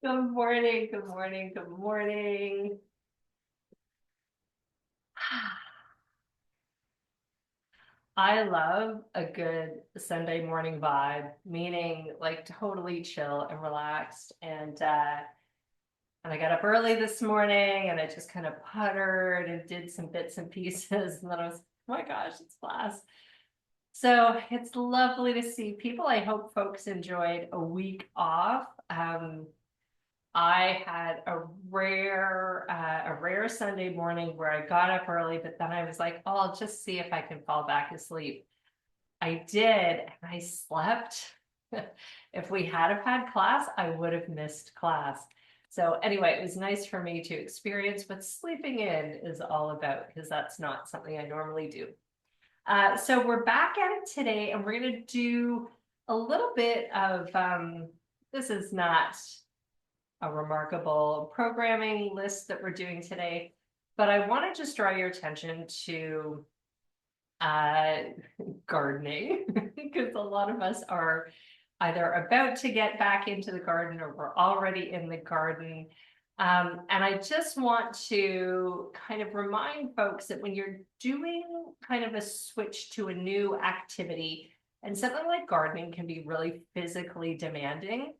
Good morning, good morning, good morning. I love a good Sunday morning vibe, meaning like totally chill and relaxed. And I got up early this morning and I just kind of puttered and did some bits and pieces. And then I was, oh my gosh, it's class. So it's lovely to see people. I hope folks enjoyed a week off. I had a rare Sunday morning where I got up early, but then I was like, oh, I'll just see if I can fall back asleep. I did, and I slept. If we had have had class, I would have missed class. So anyway, it was nice for me to experience what sleeping in is all about, because that's not something I normally do. So we're back at it today, and we're going to do a little bit of this is not a remarkable programming list that we're doing today. But I want to just draw your attention to uh, gardening because a lot of us are either about to get back into the garden or we're already in the garden. And I just want to kind of remind folks that when you're doing kind of a switch to a new activity, and something like gardening can be really physically demanding,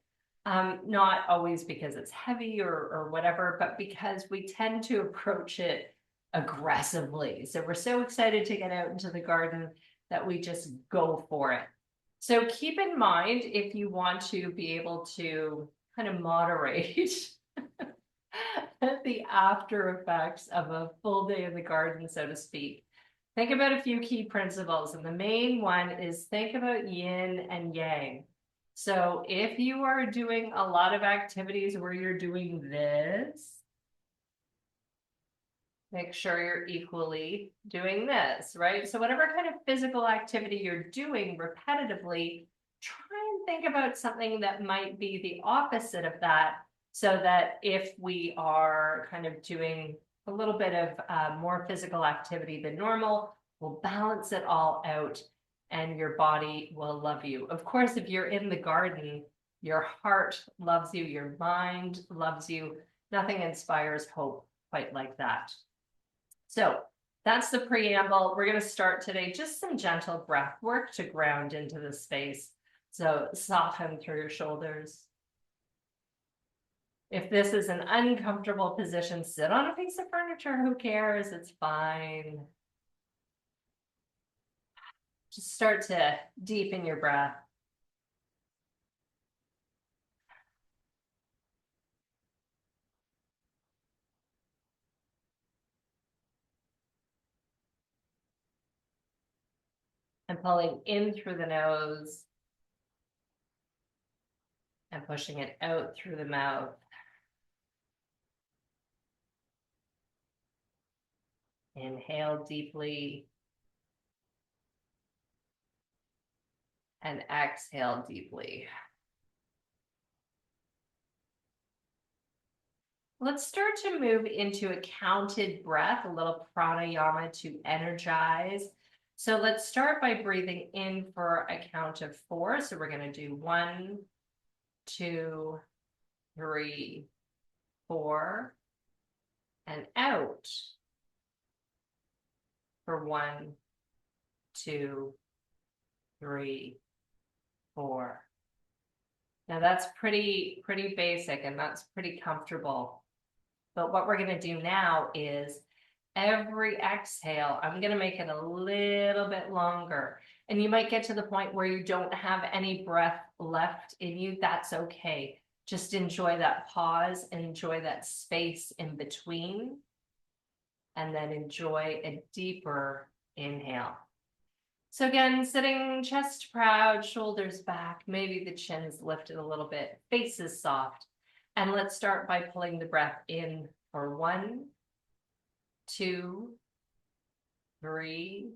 not always because it's heavy or whatever, but because we tend to approach it aggressively. So we're so excited to get out into the garden that we just go for it. So keep in mind, if you want to be able to kind of moderate the after effects of a full day in the garden, so to speak, think about a few key principles. And the main one is think about yin and yang. So if you are doing a lot of activities where you're doing this, make sure you're equally doing this, right? So whatever kind of physical activity you're doing repetitively, try and think about something that might be the opposite of that, so that if we are kind of doing a little bit of more physical activity than normal, we'll balance it all out and your body will love you. Of course, if you're in the garden, your heart loves you, your mind loves you. Nothing inspires hope quite like that. So that's the preamble. We're going to start today, just some gentle breath work to ground into the space. So soften through your shoulders. If this is an uncomfortable position, sit on a piece of furniture. Who cares? It's fine. Just start to deepen your breath. And pulling in through the nose and pushing it out through the mouth. Inhale deeply and exhale deeply. Let's start to move into a counted breath, a little pranayama to energize. So let's start by breathing in for a count of 4. So we're going to do 1, 2, 3, 4, and out for 1, 2, 3, 4. Now that's pretty basic and that's pretty comfortable. But what we're going to do now is every exhale, I'm going to make it a little bit longer. And you might get to the point where you don't have any breath left in you. That's okay. Just enjoy that pause, enjoy that space in between, and then enjoy a deeper inhale. So again, sitting chest proud, shoulders back, maybe the chin is lifted a little bit, face is soft. And let's start by pulling the breath in for 1, 2, 3,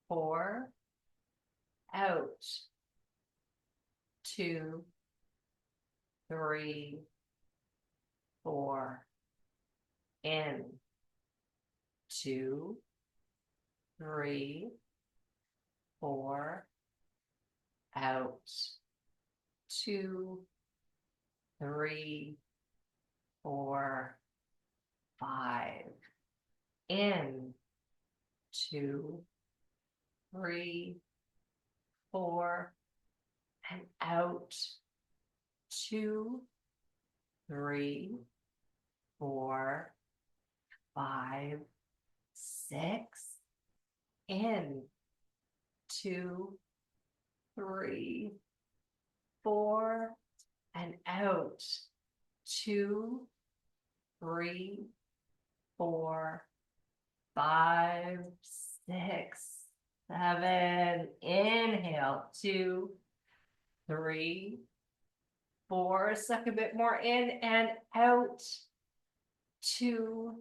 4, out, 2, 3, 4, in, 2, 3, 4, out, 2, 3, 4, 5. In, 2, 3, 4, and out. 2, 3, 4, 5, 6. In, 2, 3, 4, and out. 2, 3, 4, 5, 6, 7. Inhale, 2, 3, 4. Suck a bit more in and out. 2,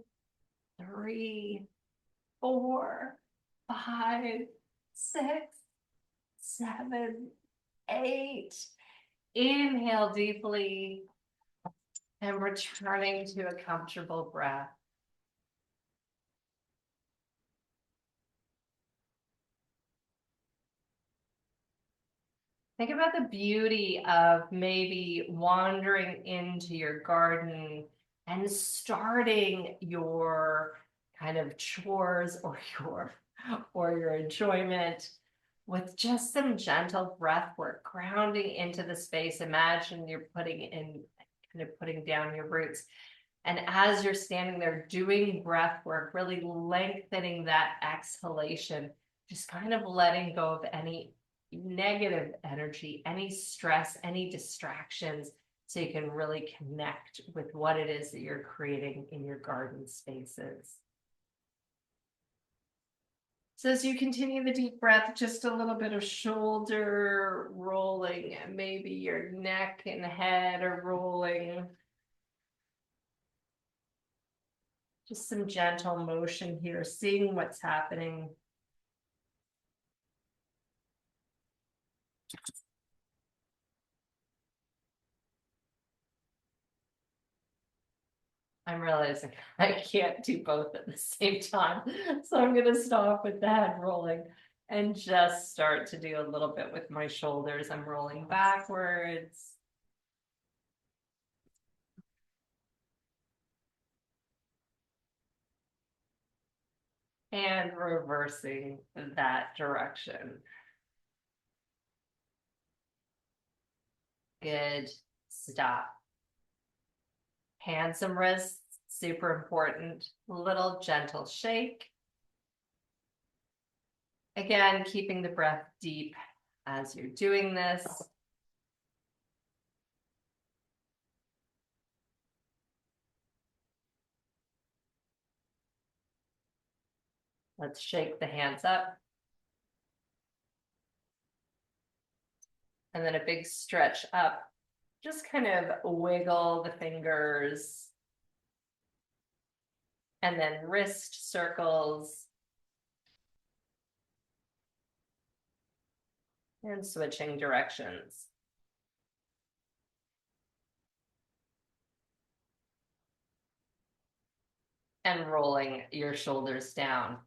3, 4, 5, 6, 7, 8. Inhale deeply and returning to a comfortable breath. Think about the beauty of maybe wandering into your garden and starting your kind of chores or your enjoyment with just some gentle breath work, grounding into the space. Imagine you're putting down your roots. And as you're standing there doing breath work, really lengthening that exhalation, just kind of letting go of any negative energy, any stress, any distractions, so you can really connect with what it is that you're creating in your garden spaces. So as you continue the deep breath, just a little bit of shoulder rolling, and maybe your neck and head are rolling. Just some gentle motion here, seeing what's happening. I'm realizing I can't do both at the same time. So I'm going to stop with the head rolling and just start to do a little bit with my shoulders. I'm rolling backwards. And reversing that direction. Good. Stop. Hands and wrists, super important. Little gentle shake. Again, keeping the breath deep as you're doing this. Let's shake the hands up. And then a big stretch up. Just kind of wiggle the fingers. And then wrist circles. And switching directions. And rolling your shoulders down.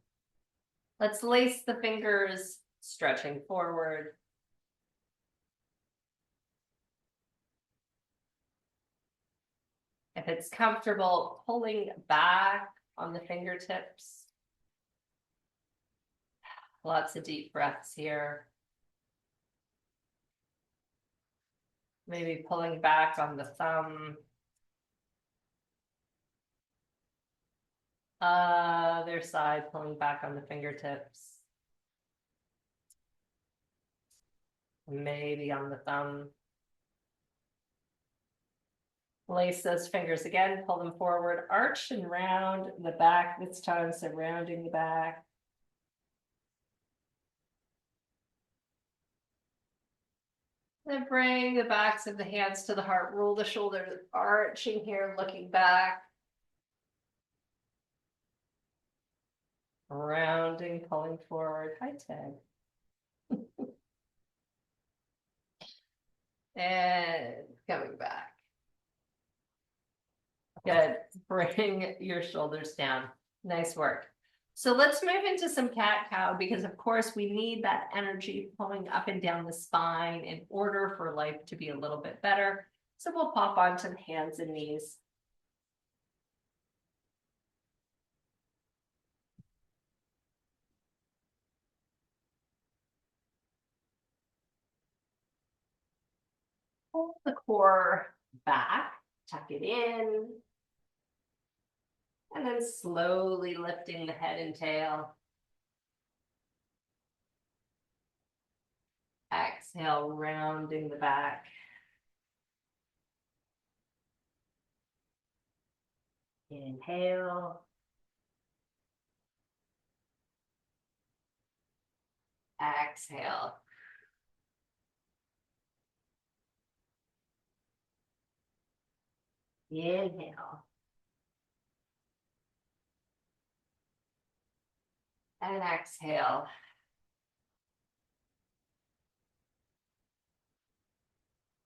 Let's lace the fingers, stretching forward. If it's comfortable, pulling back on the fingertips. Lots of deep breaths here. Maybe pulling back on the thumb. Other side, pulling back on the fingertips. Maybe on the thumb. Lace those fingers again, pull them forward, arch and round the back this time, so rounding the back. Then bring the backs of the hands to the heart, roll the shoulders, arching here, looking back. Rounding, pulling forward. Hi, Ted. And coming back. Good. Bring your shoulders down. Nice work. So let's move into some cat-cow, because of course we need that energy pulling up and down the spine in order for life to be a little bit better. So we'll pop onto the hands and knees. Pull the core back, tuck it in, and then slowly lifting the head and tail. Exhale, rounding the back. Inhale. Exhale. Inhale. And exhale.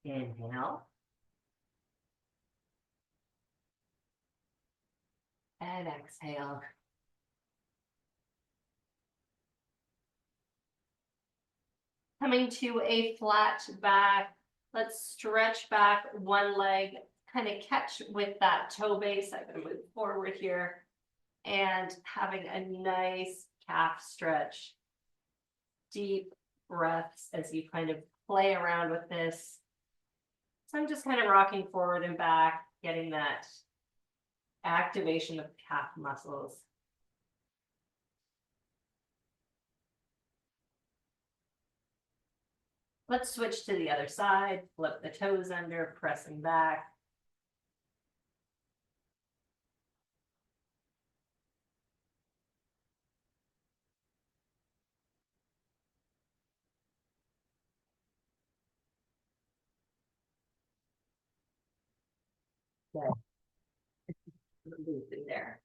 Inhale. And exhale. Coming to a flat back. Let's stretch back one leg, kind of catch with that toe base. I'm going to move forward here and having a nice calf stretch. Deep breaths as you kind of play around with this. So I'm just kind of rocking forward and back, getting that activation of calf muscles. Let's switch to the other side, flip the toes under, pressing back. Good. Loosen there.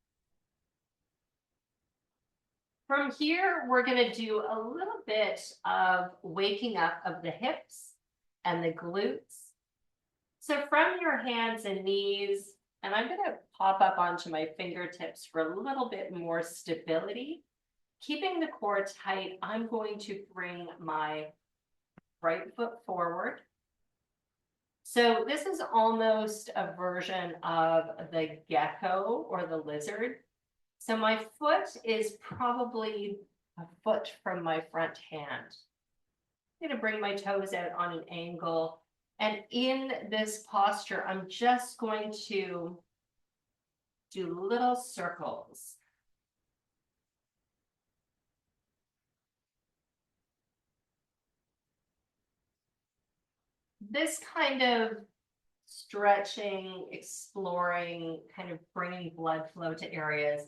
From here, we're going to do a little bit of waking up of the hips and the glutes. So from your hands and knees, and I'm going to pop up onto my fingertips for a little bit more stability. Keeping the core tight, I'm going to bring my right foot forward. So this is almost a version of the gecko or the lizard. So my foot is probably a foot from my front hand. I'm going to bring my toes out on an angle. And in this posture, I'm just going to do little circles. This kind of stretching, exploring, kind of bringing blood flow to areas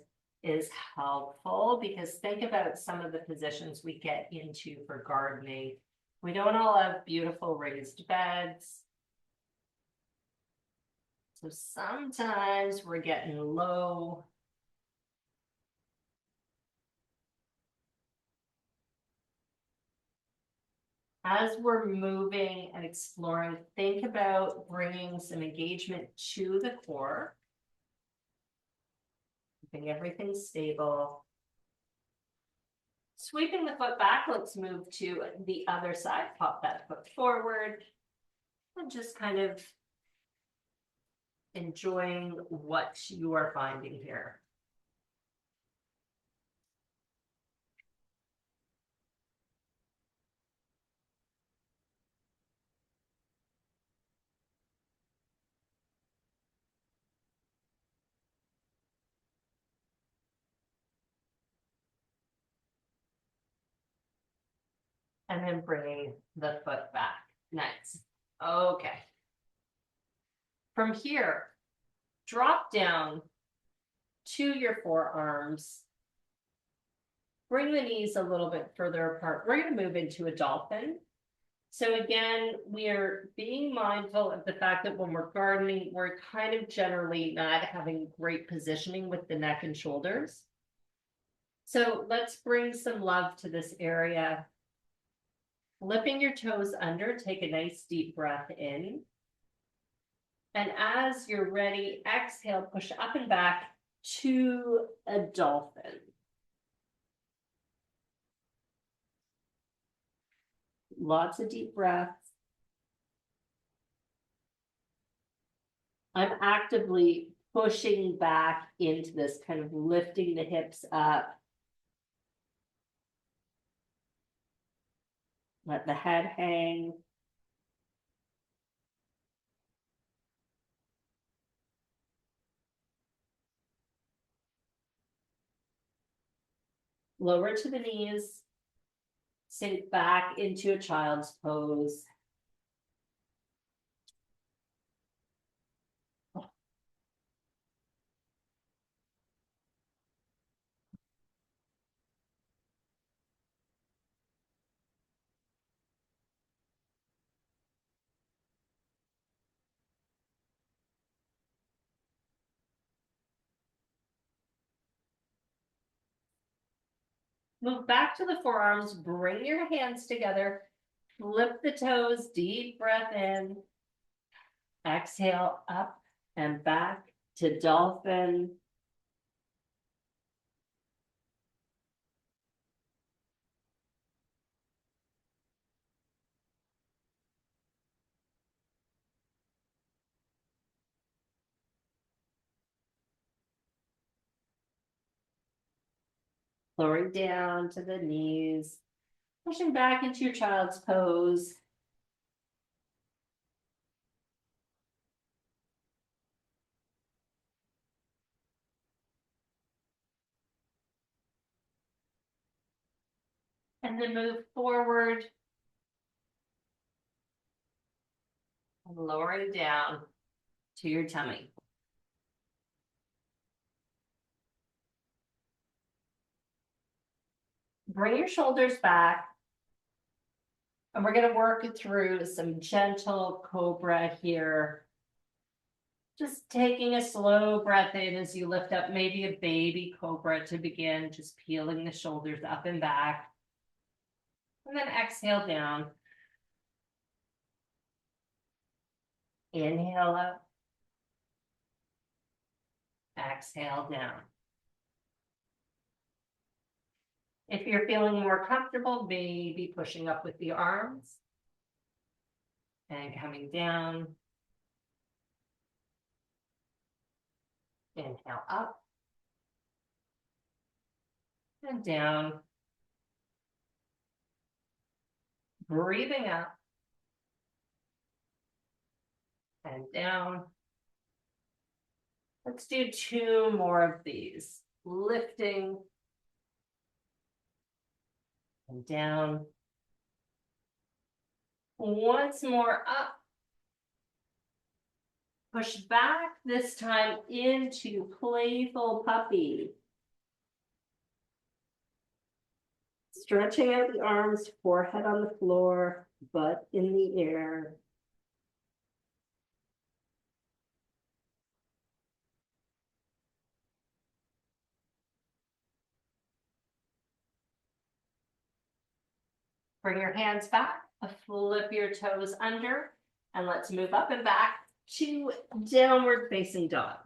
is helpful, because think about some of the positions we get into for gardening. We don't all have beautiful raised beds. So sometimes we're getting low. As we're moving and exploring, think about bringing some engagement to the core. Keeping everything stable. Sweeping the foot back, let's move to the other side. Pop that foot forward and just kind of enjoying what you are finding here. And then bringing the foot back. Nice. Okay. From here, drop down to your forearms. Bring the knees a little bit further apart. We're going to move into a dolphin. So again, we are being mindful of the fact that when we're gardening, we're kind of generally not having great positioning with the neck and shoulders. So let's bring some love to this area. Flipping your toes under, take a nice deep breath in. And as you're ready, exhale, push up and back to a dolphin. Lots of deep breaths. I'm actively pushing back into this, kind of lifting the hips up. Let the head hang. Lower to the knees. Sink back into a child's pose. Move back to the forearms, bring your hands together, flip the toes, deep breath in. Exhale up and back to dolphin. Lowering down to the knees, pushing back into your child's pose. And then move forward. And lowering down to your tummy. Bring your shoulders back. And we're going to work through some gentle cobra here. Just taking a slow breath in as you lift up, maybe a baby cobra to begin, just peeling the shoulders up and back. And then exhale down. Inhale up. Exhale down. If you're feeling more comfortable, maybe pushing up with the arms and coming down. Inhale up and down. Breathing up and down. Let's do 2 more of these. Lifting and down. Once more up. Push back, this time into playful puppy. Stretching out the arms, forehead on the floor, butt in the air. Bring your hands back, flip your toes under, and let's move up and back to downward facing dog.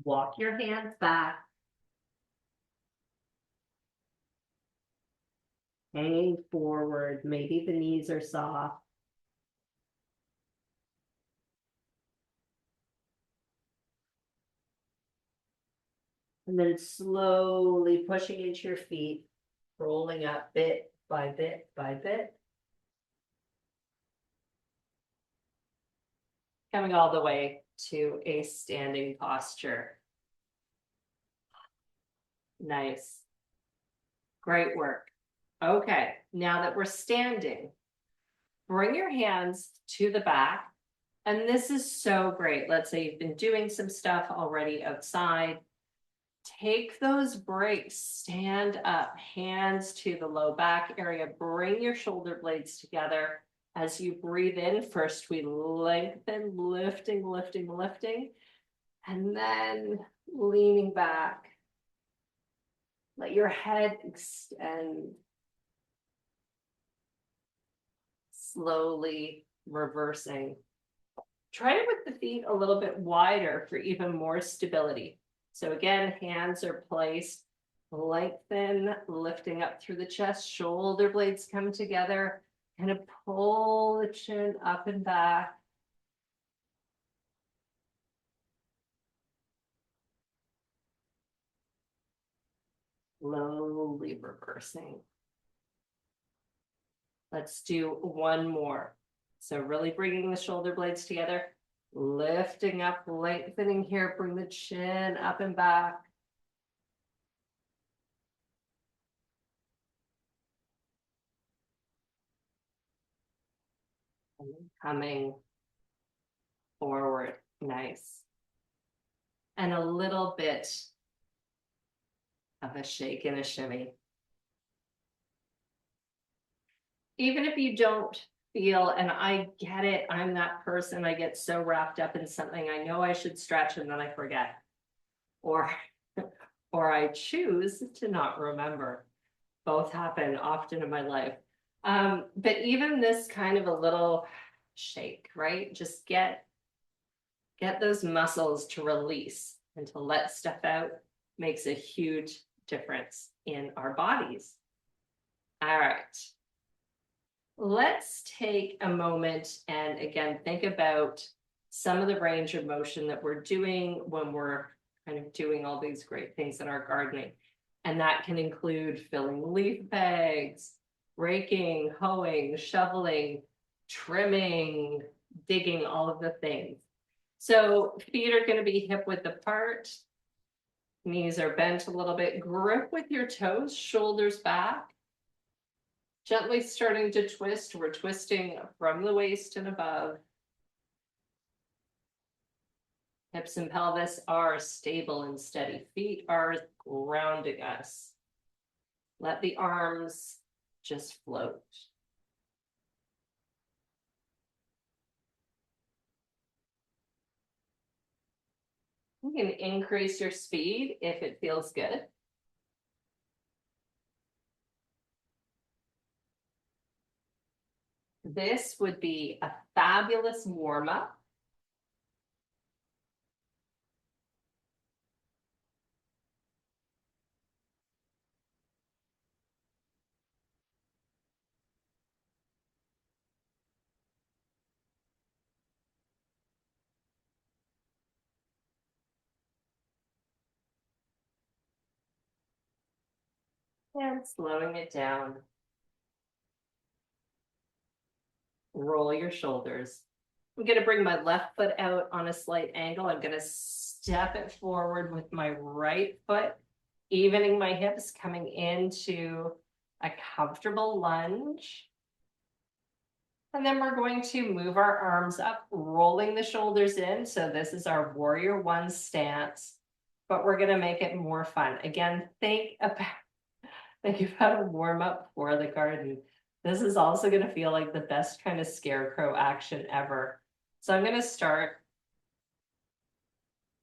Walk your hands back. Hang forward, maybe the knees are soft. And then slowly pushing into your feet, rolling up bit by bit by bit. Coming all the way to a standing posture. Nice. Great work. Okay, now that we're standing, bring your hands to the back. And this is so great. Let's say you've been doing some stuff already outside. Take those breaks, stand up, hands to the low back area, bring your shoulder blades together, As you breathe in, first we lengthen, lifting, lifting, lifting, and then leaning back. Let your head extend. Slowly reversing. Try it with the feet a little bit wider for even more stability. So again, hands are placed, lengthen, lifting up through the chest, shoulder blades come together, kind of pull the chin up and back. Slowly reversing. Let's do one more. So really bringing the shoulder blades together, lifting up, lengthening here, bring the chin up and back. And then coming forward, nice. And a little bit of a shake and a shimmy. Even if you don't feel, and I get it, I'm that person, I get so wrapped up in something, I know I should stretch and then I forget. Or, or I choose to not remember. Both happen often in my life. But even this kind of a little shake, right? Just get those muscles to release and to let stuff out makes a huge difference in our bodies. All right. Let's take a moment and again, think about some of the range of motion that we're doing when we're kind of doing all these great things in our gardening. And that can include filling leaf bags, raking, hoeing, shoveling, trimming, digging, all of the things. So feet are going to be hip width apart. Knees are bent a little bit. Grip with your toes, shoulders back. Gently starting to twist. We're twisting from the waist and above. Hips and pelvis are stable and steady. Feet are grounding us. Let the arms just float. You can increase your speed if it feels good. This would be a fabulous warm-up. And slowing it down. Roll your shoulders. I'm going to bring my left foot out on a slight angle. I'm going to step it forward with my right foot, evening my hips, coming into a comfortable lunge. And then we're going to move our arms up, rolling the shoulders in. So this is our warrior one stance, but we're going to make it more fun. Again, think about a warm up for the garden. This is also going to feel like the best kind of scarecrow action ever. So I'm going to start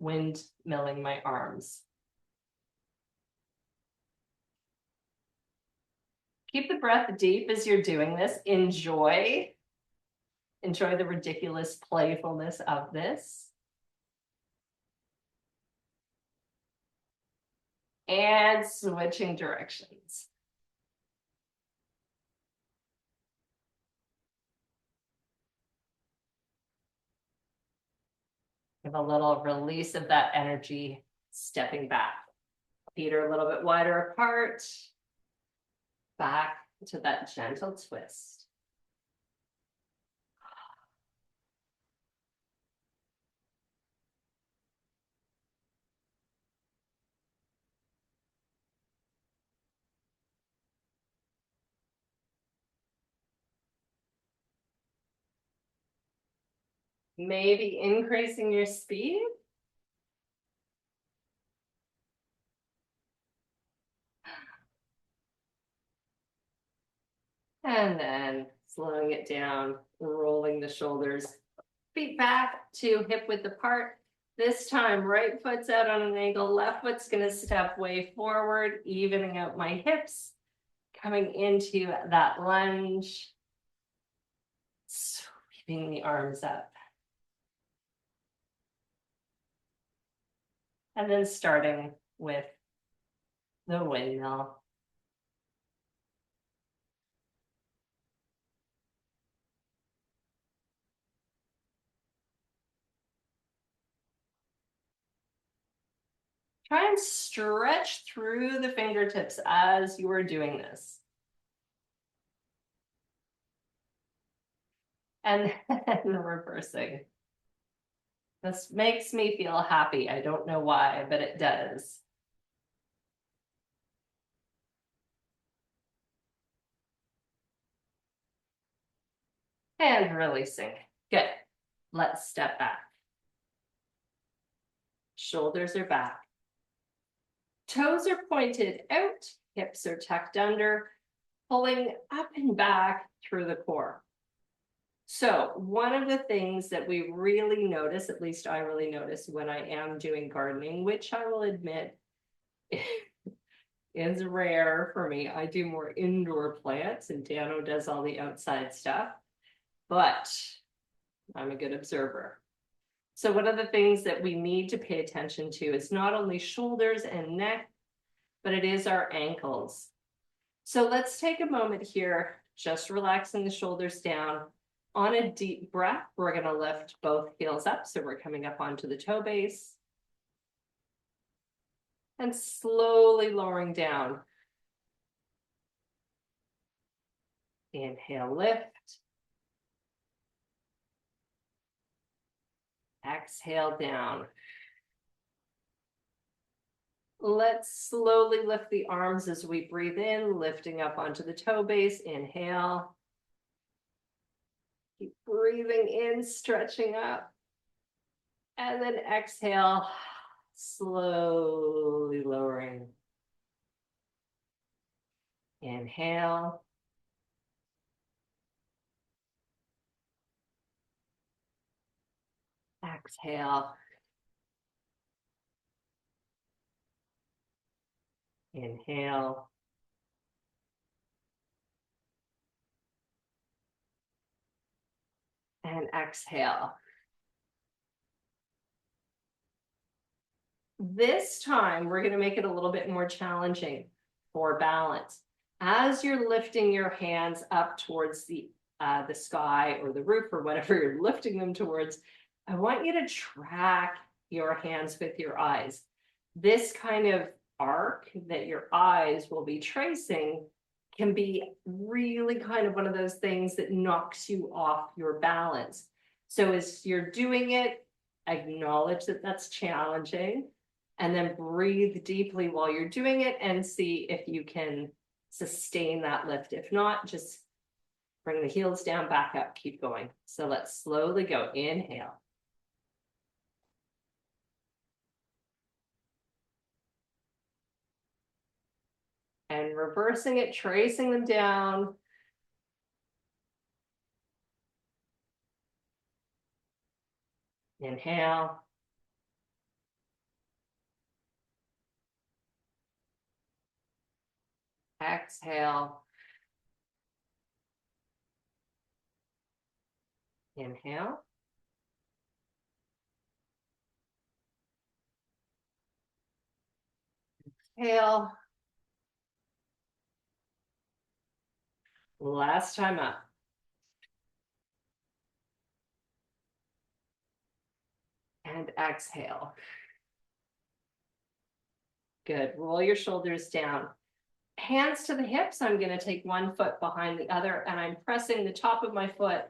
windmilling my arms. Keep the breath deep as you're doing this. Enjoy the ridiculous playfulness of this. And switching directions. Give a little release of that energy, stepping back. Feet are a little bit wider apart. Back to that gentle twist. Maybe increasing your speed. And then Slowing it down, rolling the shoulders, feet back to hip width apart. This time, right foot's out on an angle, left foot's gonna step way forward, evening out my hips, coming into that lunge. Sweeping the arms up. And then starting with the windmill. Try and stretch through the fingertips as you are doing this. And then reversing. This makes me feel happy. I don't know why, but it does. And releasing. Good. Let's step back. Shoulders are back. Toes are pointed out, hips are tucked under, pulling up and back through the core. So one of the things that we really notice, at least I really notice when I am doing gardening, which I will admit is rare for me. I do more indoor plants and Dano does all the outside stuff, but I'm a good observer. So one of the things that we need to pay attention to is not only shoulders and neck, but it is our ankles. So let's take a moment here, just relaxing the shoulders down. On a deep breath, we're going to lift both heels up. So we're coming up onto the toe base. And slowly lowering down. Inhale, lift. Exhale down. Let's slowly lift the arms as we breathe in, lifting up onto the toe base. Inhale. Keep breathing in, stretching up. And then exhale, slowly lowering. Inhale. Exhale. Inhale. And exhale. This time, we're going to make it a little bit more challenging for balance. As you're lifting your hands up towards the sky or the roof or whatever you're lifting them towards, I want you to track your hands with your eyes. This kind of arc that your eyes will be tracing can be really kind of one of those things that knocks you off your balance. So as you're doing it, acknowledge that that's challenging, and then breathe deeply while you're doing it and see if you can sustain that lift. If not, just bring the heels down, back up, keep going. So let's slowly go. Inhale. And reversing it, tracing them down. Inhale. Exhale. Inhale. Exhale. Last time up. And exhale. Good. Roll your shoulders down. Hands to the hips. I'm going to take one foot behind the other and I'm pressing the top of my foot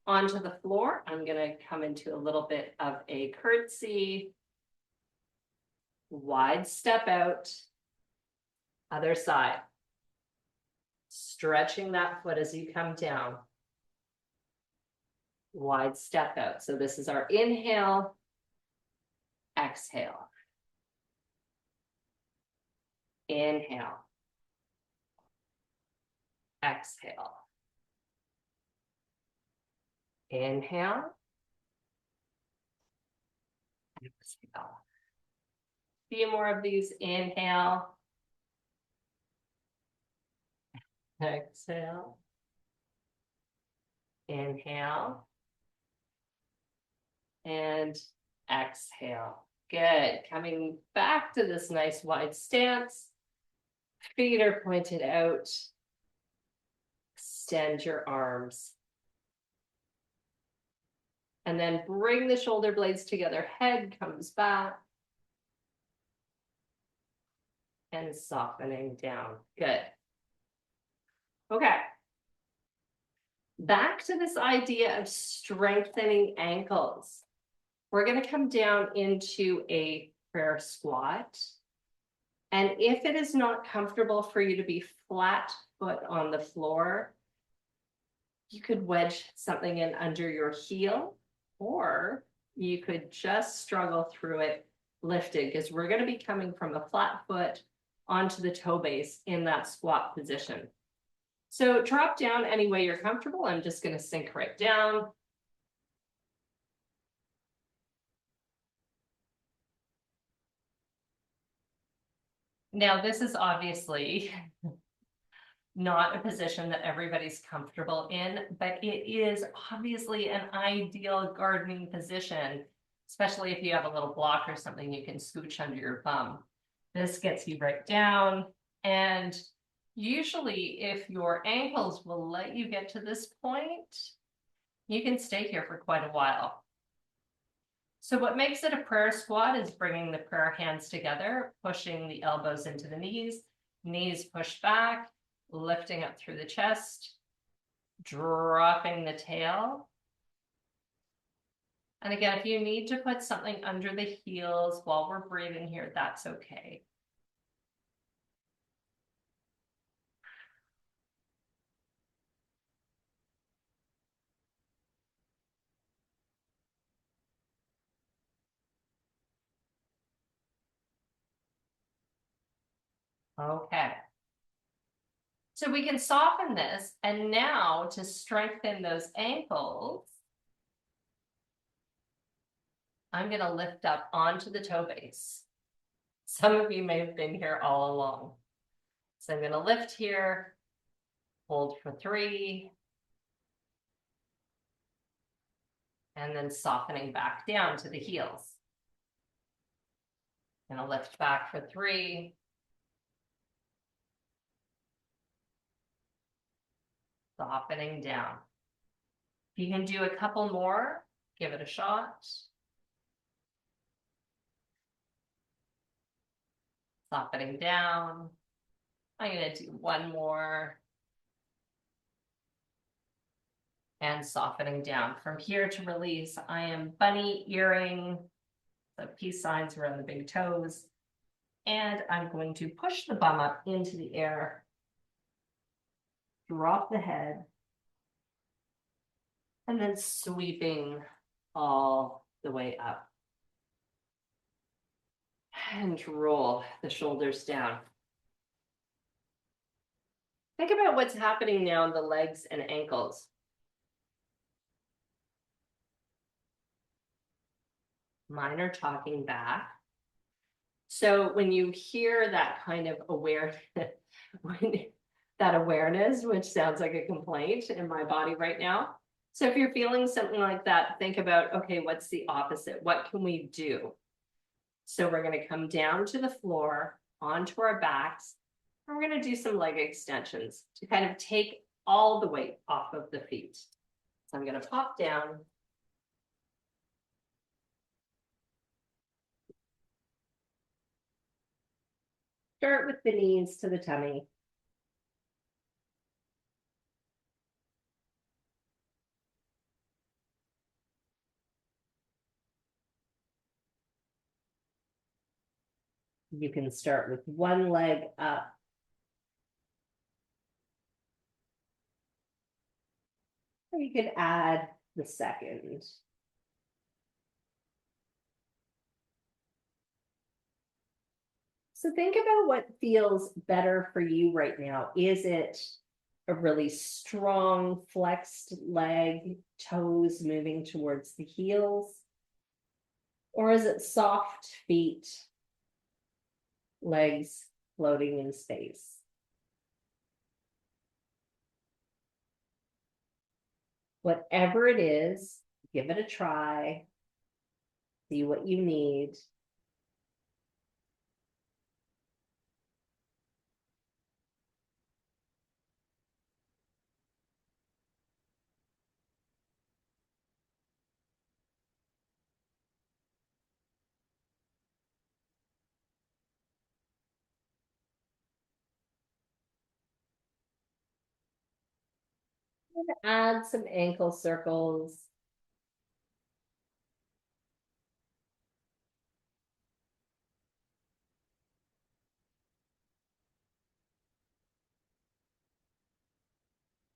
onto the floor. I'm going to come into a little bit of a curtsy. Wide step out. Other side. Stretching that foot as you come down. Wide step out. So this is our inhale. Exhale. Inhale. Exhale. Inhale. Exhale. Few more of these. Inhale. Exhale. Inhale. And exhale. Good. Coming back to this nice wide stance. Feet are pointed out. Extend your arms. And then bring the shoulder blades together. Head comes back. And softening down. Good. Okay. Back to this idea of strengthening ankles. We're going to come down into a prayer squat. And if it is not comfortable for you to be flat foot on the floor, you could wedge something in under your heel, or you could just struggle through it lifted, because we're going to be coming from a flat foot onto the toe base in that squat position. So drop down any way you're comfortable. I'm just going to sink right down. Now, this is obviously not a position that everybody's comfortable in, but it is obviously an ideal gardening position, especially if you have a little block or something you can scooch under your bum. This gets you right down, and usually if your ankles will let you get to this point, you can stay here for quite a while. So what makes it a prayer squat is bringing the prayer hands together, pushing the elbows into the knees push back, lifting up through the chest, dropping the tail. And again, if you need to put something under the heels while we're breathing here, that's okay. Okay. So we can soften this, and now to strengthen those ankles, I'm going to lift up onto the toe base. Some of you may have been here all along. So I'm going to lift here, hold for 3, and then softening back down to the heels. Going to lift back for 3. Softening down. If you can do a couple more, give it a shot. Softening down. I'm going to do one more. And softening down. From here to release, I am bunny earring, the peace signs around the big toes. And I'm going to push the bum up into the air. Drop the head. And then sweeping all the way up. And roll the shoulders down. Think about what's happening now in the legs and ankles. Mine are talking back. So when you hear that kind of awareness, which sounds like a complaint in my body right now. So if you're feeling something like that, think about, okay, what's the opposite? What can we do? So we're going to come down to the floor, onto our backs, and we're going to do some leg extensions to kind of take all the weight off of the feet. So I'm going to pop down. Start with the knees to the tummy. You can start with one leg up. Or you could add the second. So think about what feels better for you right now. Is it a really strong flexed leg, toes moving towards the heels? Or is it soft feet, legs floating in space? Whatever it is, give it a try. See what you need. Add some ankle circles.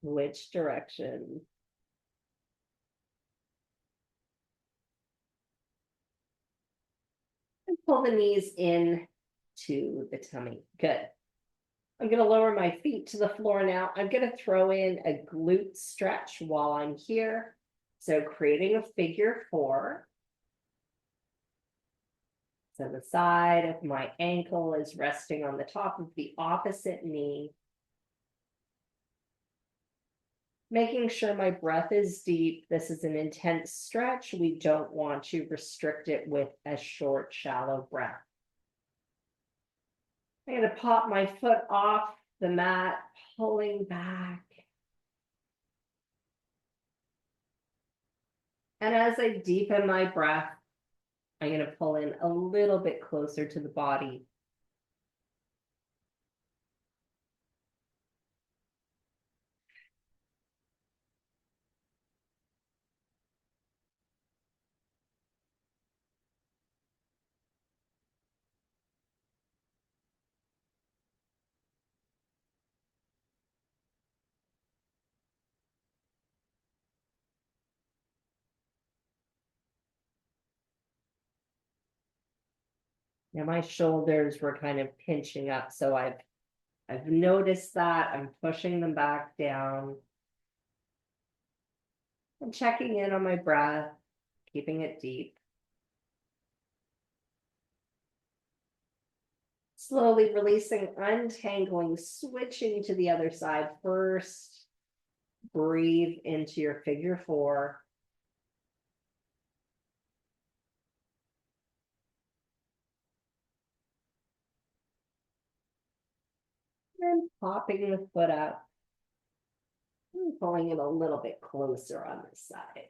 Which direction? And pull the knees in to the tummy. Good. I'm going to lower my feet to the floor now. I'm going to throw in a glute stretch while I'm here. So creating a figure 4. So the side of my ankle is resting on the top of the opposite knee. Making sure my breath is deep. This is an intense stretch. We don't want to restrict it with a short, shallow breath. I'm going to pop my foot off the mat, pulling back. And as I deepen my breath, I'm going to pull in a little bit closer to the body. Now my shoulders were kind of pinching up, so I've noticed that. I'm pushing them back down. I'm checking in on my breath, keeping it deep. Slowly releasing, untangling, switching to the other side first. Breathe into your figure 4. And popping the foot up. And pulling it a little bit closer on this side.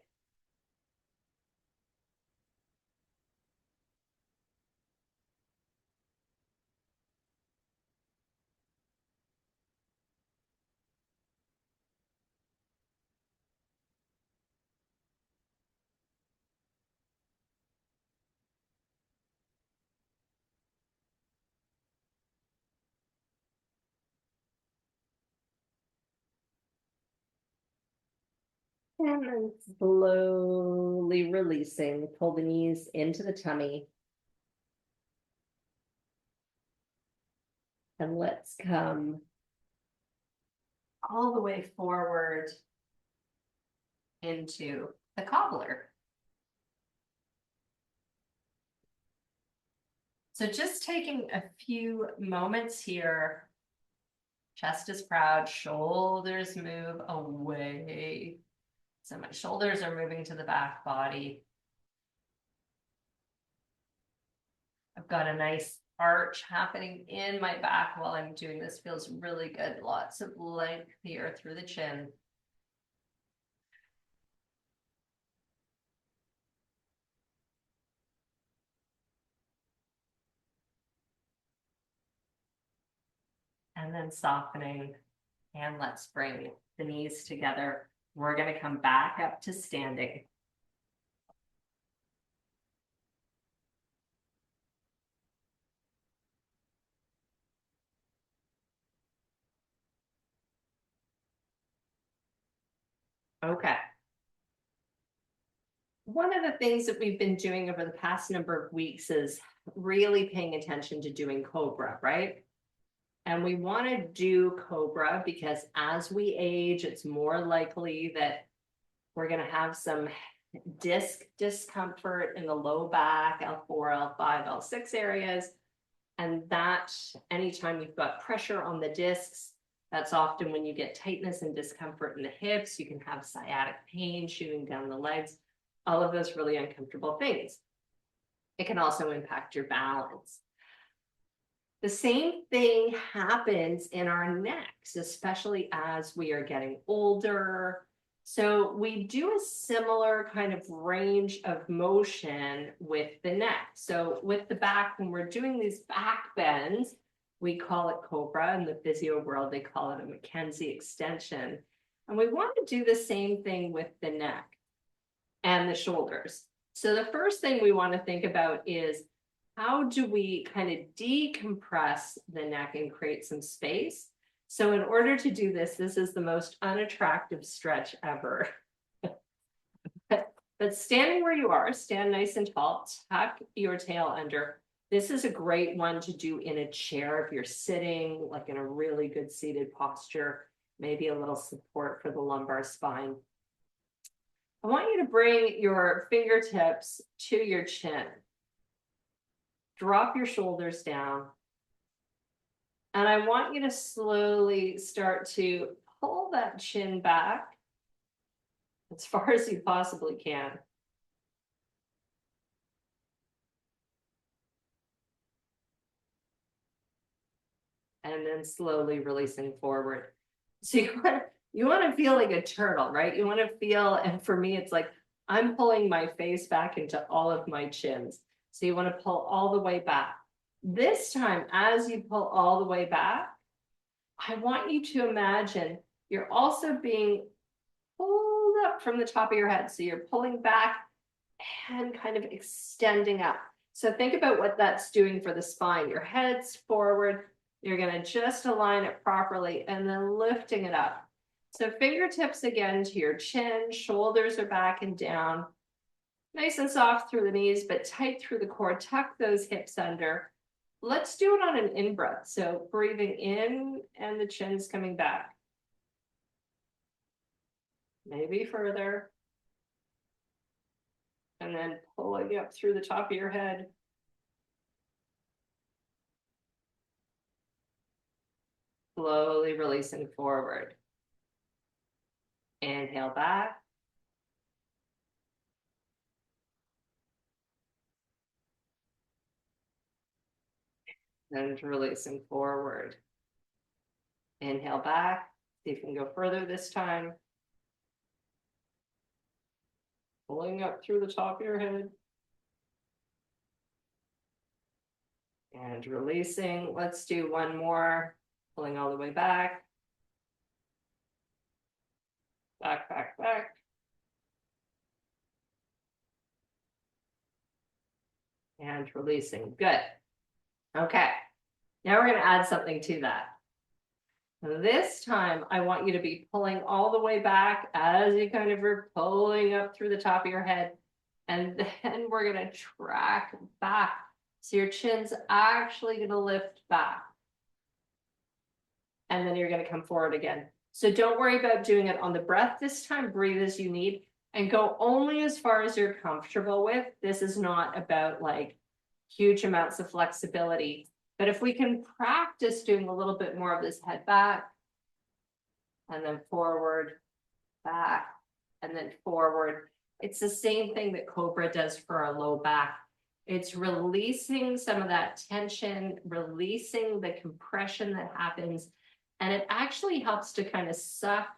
And then slowly releasing, pull the knees into the tummy. And let's come all the way forward into the cobbler. So just taking a few moments here. Chest is proud, shoulders move away. So my shoulders are moving to the back body. I've got a nice arch happening in my back while I'm doing this. Feels really good. Lots of length here through the chin. And then softening. And let's bring the knees together. We're going to come back up to standing. Okay. One of the things that we've been doing over the past number of weeks is really paying attention to doing Cobra, right? And we want to do Cobra because as we age, it's more likely that we're going to have some disc discomfort in the low back, L4, L5, L6 areas. And that anytime you've got pressure on the discs, that's often when you get tightness and discomfort in the hips. You can have sciatic pain shooting down the legs, all of those really uncomfortable things. It can also impact your balance. The same thing happens in our necks, especially as we are getting older. So we do a similar kind of range of motion with the neck. So with the back, when we're doing these back bends, we call it Cobra. In the physio world, they call it a Mackenzie extension. And we want to do the same thing with the neck and the shoulders. So the first thing we want to think about is, how do we kind of decompress the neck and create some space? So in order to do this, this is the most unattractive stretch ever. But standing where you are, stand nice and tall, tuck your tail under. This is a great one to do in a chair if you're sitting, like in a really good seated posture, maybe a little support for the lumbar spine. I want you to bring your fingertips to your chin. Drop your shoulders down. And I want you to slowly start to pull that chin back as far as you possibly can. And then slowly releasing forward. So you want to feel like a turtle, right? You want to feel, and for me, it's like I'm pulling my face back into all of my chins. So you want to pull all the way back. This time, as you pull all the way back, I want you to imagine you're also being pulled up from the top of your head. So you're pulling back and kind of extending up. So think about what that's doing for the spine. Your head's forward. You're going to just align it properly and then lifting it up. So fingertips again to your chin, shoulders are back and down. Nice and soft through the knees, but tight through the core. Tuck those hips under. Let's do it on an in-breath. So breathing in and the chin's coming back. Maybe further. And then pulling up through the top of your head. Slowly releasing forward. Inhale back. And releasing forward. Inhale back. See if you can go further this time. Pulling up through the top of your head. And releasing. Let's do one more. Pulling all the way back. Back, back, back. And releasing. Good. Okay. Now we're going to add something to that. This time, I want you to be pulling all the way back as you kind of are pulling up through the top of your head. And then we're going to track back. So your chin's actually going to lift back. And then you're going to come forward again. So don't worry about doing it on the breath this time. Breathe as you need and go only as far as you're comfortable with. This is not about like huge amounts of flexibility. But if we can practice doing a little bit more of this head back, and then forward, back, and then forward. It's the same thing that Cobra does for our low back. It's releasing some of that tension, releasing the compression that happens, and it actually helps to kind of suck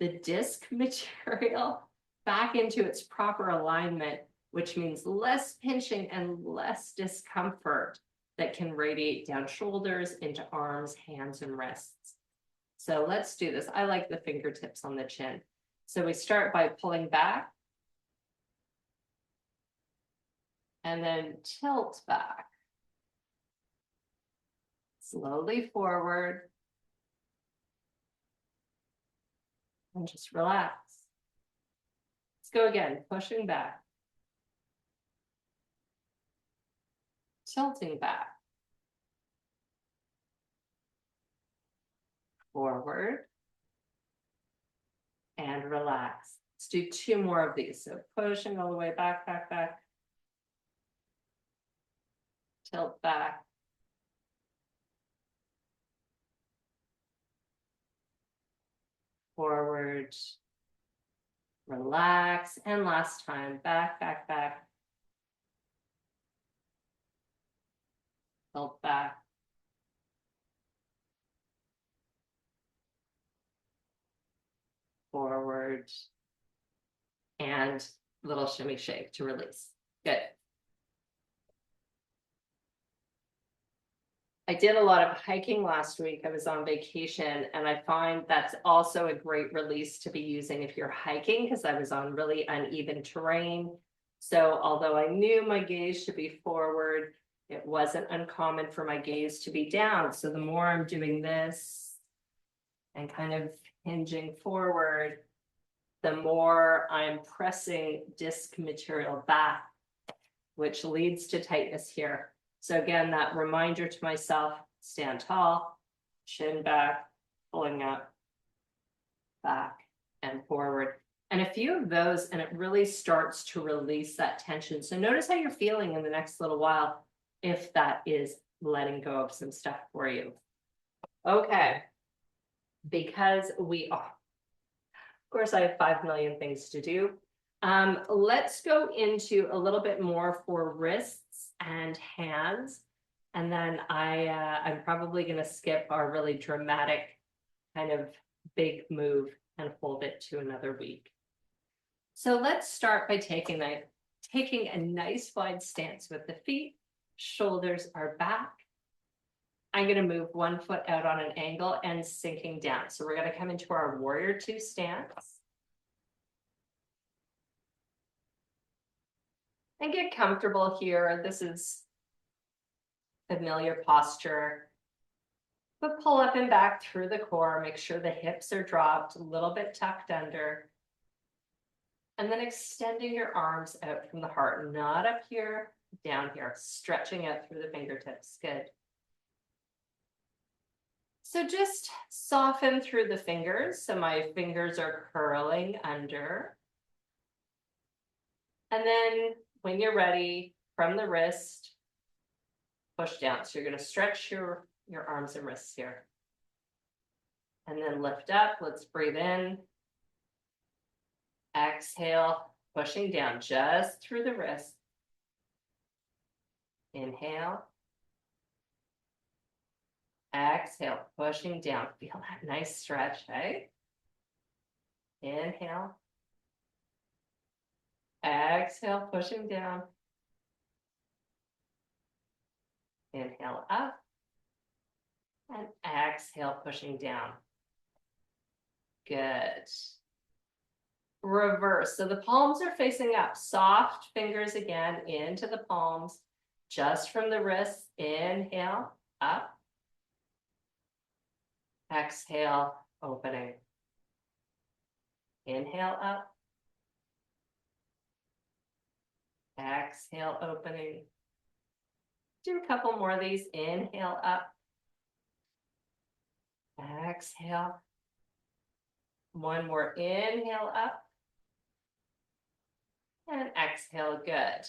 the disc material back into its proper alignment, which means less pinching and less discomfort that can radiate down shoulders into arms, hands, and wrists. So let's do this. I like the fingertips on the chin. So we start by pulling back and then tilt back. Slowly forward. And just relax. Let's go again, pushing back. Tilting back. forward, and relax. Let's do 2 more of these. So pushing all the way back, back, back. Tilt back. Forward. Relax. And last time, back, back, back. Tilt back. Forward. And little shimmy shake to release. Good. I did a lot of hiking last week. I was on vacation, and I find that's also a great release to be using if you're hiking, because I was on really uneven terrain. So although I knew my gaze should be forward, it wasn't uncommon for my gaze to be down. So the more I'm doing this and kind of hinging forward, the more I'm pressing disc material back, which leads to tightness here. So again, that reminder to myself, stand tall, chin back, pulling up, back and forward. And a few of those, and it really starts to release that tension. So notice how you're feeling in the next little while, if that is letting go of some stuff for you. Okay, because we are, of course, I have 5 million things to do. Let's go into a little bit more for wrists and hands. And then I'm probably going to skip our really dramatic kind of big move and hold it to another week. So let's start by taking a nice wide stance with the feet. Shoulders are back. I'm going to move 1 foot out on an angle and sinking down. So we're going to come into our warrior 2 stance. And get comfortable here. This is familiar posture. But pull up and back through the core. Make sure the hips are dropped, a little bit tucked under. And then extending your arms out from the heart, not up here, down here, stretching out through the fingertips. Good. So just soften through the fingers. So my fingers are curling under. And then when you're ready, from the wrist, push down. So you're going to stretch your arms and wrists here. And then lift up. Let's breathe in. Exhale, pushing down just through the wrist. Inhale. Exhale, pushing down. Feel that nice stretch, right? Inhale. Exhale, pushing down. Inhale up. And exhale, pushing down. Good. Reverse. So the palms are facing up. Soft fingers again into the palms. Just from the wrists. Inhale, up. Exhale, opening. Inhale up. Exhale, opening. Do a couple more of these. Inhale up. Exhale. 1 more. Inhale up. And exhale. Good.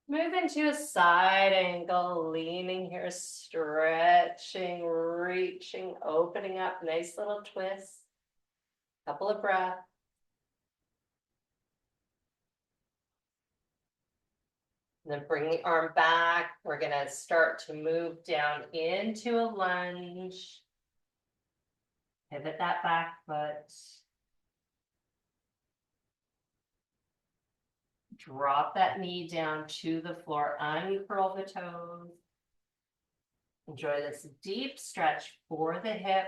Move into a side angle, leaning here, stretching, reaching, opening up. Nice little twist. Couple of breaths. And then bring the arm back. We're going to start to move down into a lunge. Pivot that back foot. Drop that knee down to the floor. Uncurl the toes. Enjoy this deep stretch for the hip.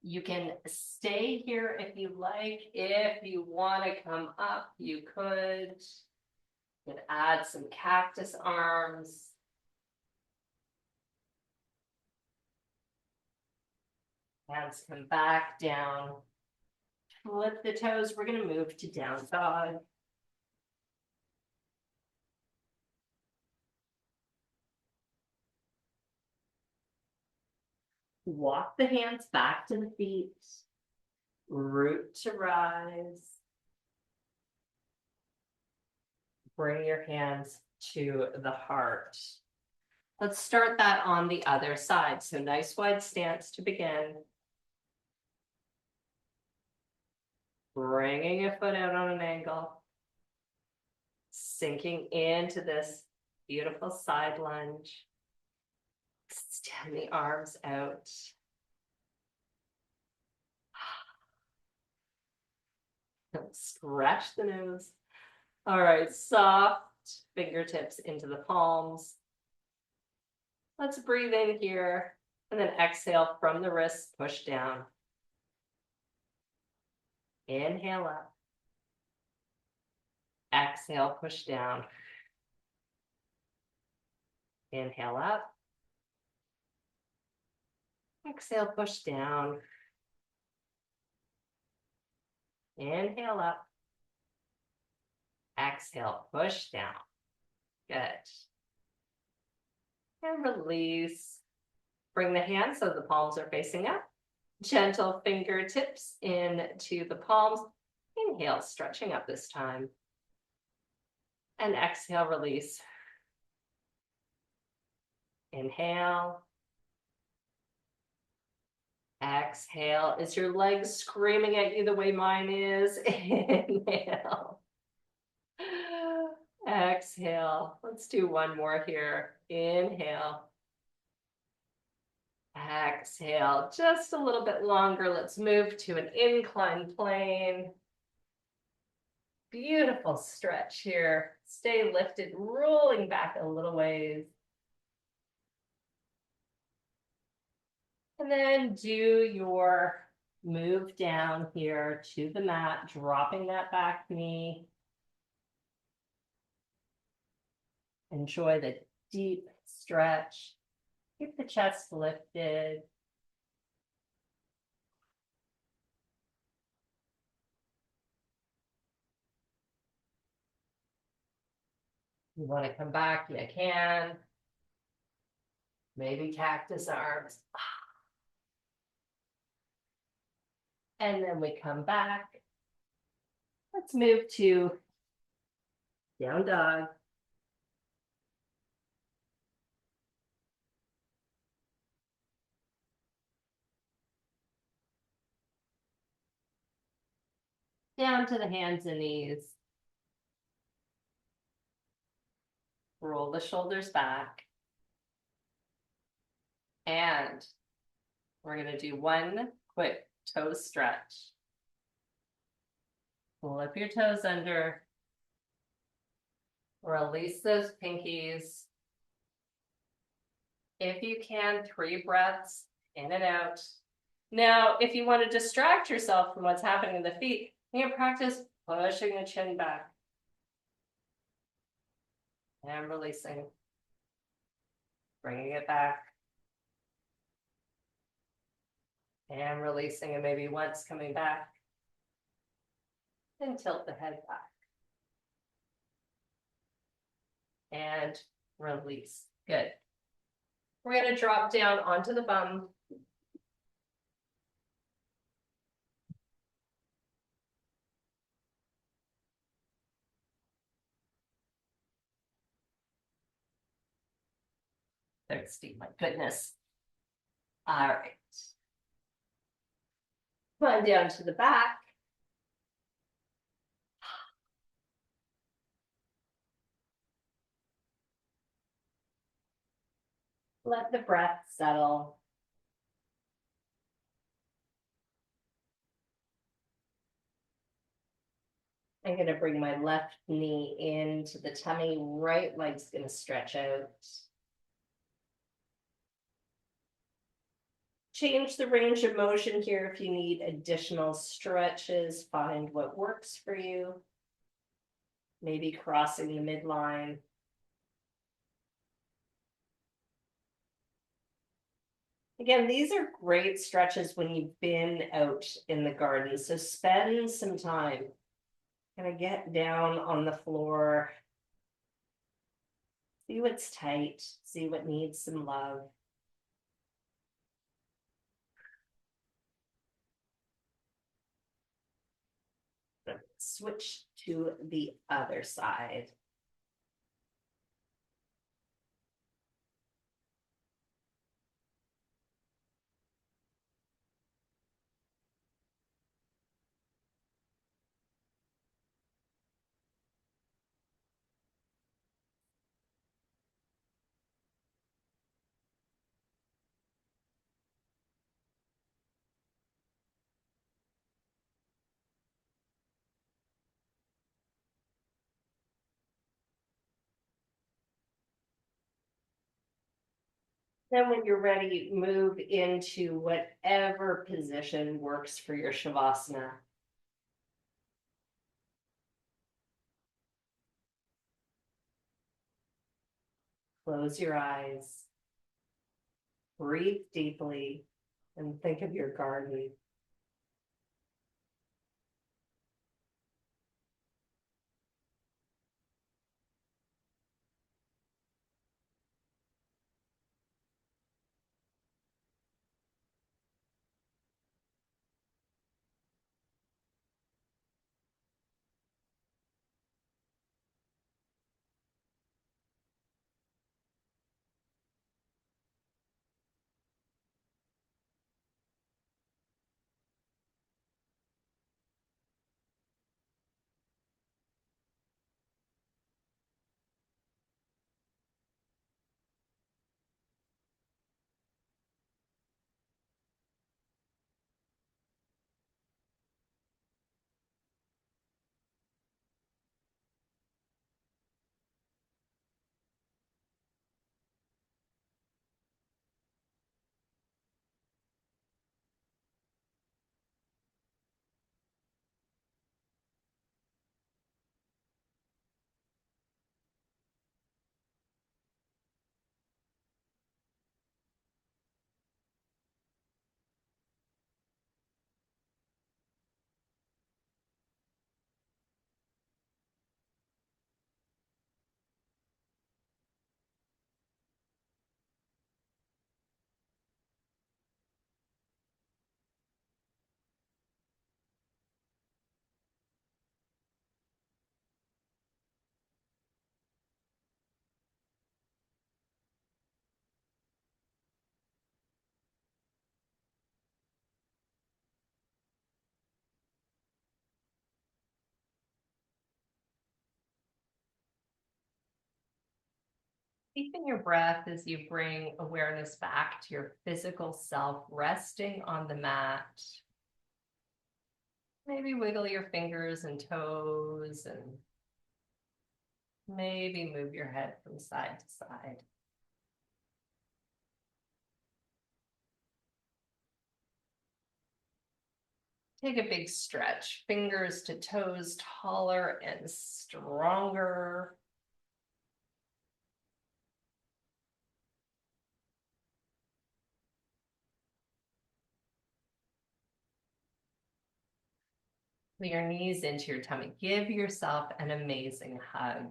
You can stay here if you like. If you want to come up, you could. You can add some cactus arms. Hands come back down. Flip the toes. We're going to move to down dog. Walk the hands back to the feet. Root to rise. Bring your hands to the heart. Let's start that on the other side. So nice wide stance to begin. Bringing your foot out on an angle. Sinking into this beautiful side lunge. Extend the arms out. Stretch the nose. All right, soft fingertips into the palms. Let's breathe in here and then exhale from the wrists, push down. Inhale up. Exhale, push down. Inhale up. Exhale, push down. Inhale up. Exhale, push down. Good. And release. Bring the hands so the palms are facing up. Gentle fingertips into the palms. Inhale, stretching up this time. And exhale, release. Inhale. Exhale. Is your legs screaming at you the way mine is? Inhale. Exhale. Let's do one more here. Inhale. Exhale. Just a little bit longer. Let's move to an inclined plane. Beautiful stretch here. Stay lifted, rolling back a little ways. And then do your move down here to the mat, dropping that back knee. Enjoy the deep stretch. Keep the chest lifted. You want to come back, you can. Maybe cactus arms. And then we come back. Let's move to down dog. Down to the hands and knees. Roll the shoulders back. And we're going to do one quick toe stretch. Flip your toes under. Release those pinkies. If you can, 3 breaths in and out. Now, if you want to distract yourself from what's happening in the feet, you can practice pushing the chin back. And releasing. Bringing it back. And releasing, and maybe once coming back. And tilt the head back. And release. Good. We're going to drop down onto the bum. Thirsty, my goodness. All right. Come on down to the back. Let the breath settle. I'm going to bring my left knee into the tummy. Right leg's going to stretch out. Change the range of motion here if you need additional stretches. Find what works for you. Maybe crossing the midline. Again, these are great stretches when you've been out in the garden. So spend some time. Kind of get down on the floor. See what's tight. See what needs some love. switch to the other side. Then when you're ready, move into whatever position works for your Shavasana. Close your eyes, breathe deeply, and think of your garden. Keeping your breath as you bring awareness back to your physical self, resting on the mat. Maybe wiggle your fingers and toes and maybe move your head from side to side. Take a big stretch, fingers to toes, taller and stronger. Put your knees into your tummy. Give yourself an amazing hug.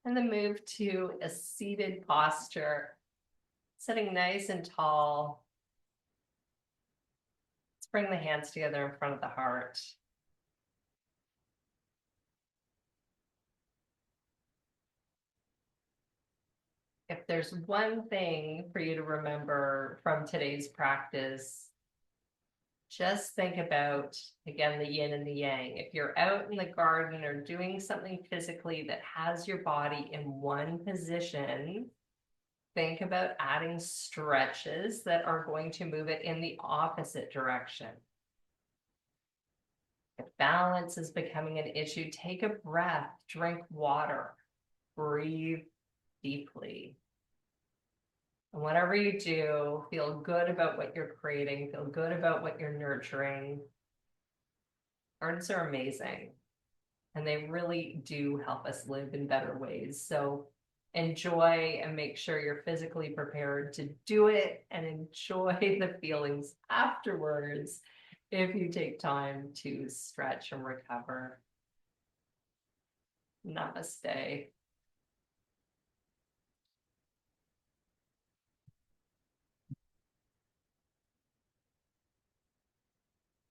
And then move to a seated posture, sitting nice and tall. Let's bring the hands together in front of the heart. If there's one thing for you to remember from today's practice, just think about, again, the yin and the yang. If you're out in the garden or doing something physically that has your body in one position, think about adding stretches that are going to move it in the opposite direction. If balance is becoming an issue, take a breath, drink water, breathe deeply. And whatever you do, feel good about what you're creating, feel good about what you're nurturing. Gardens are amazing, and they really do help us live in better ways. So enjoy and make sure you're physically prepared to do it and enjoy the feelings afterwards if you take time to stretch and recover. Namaste.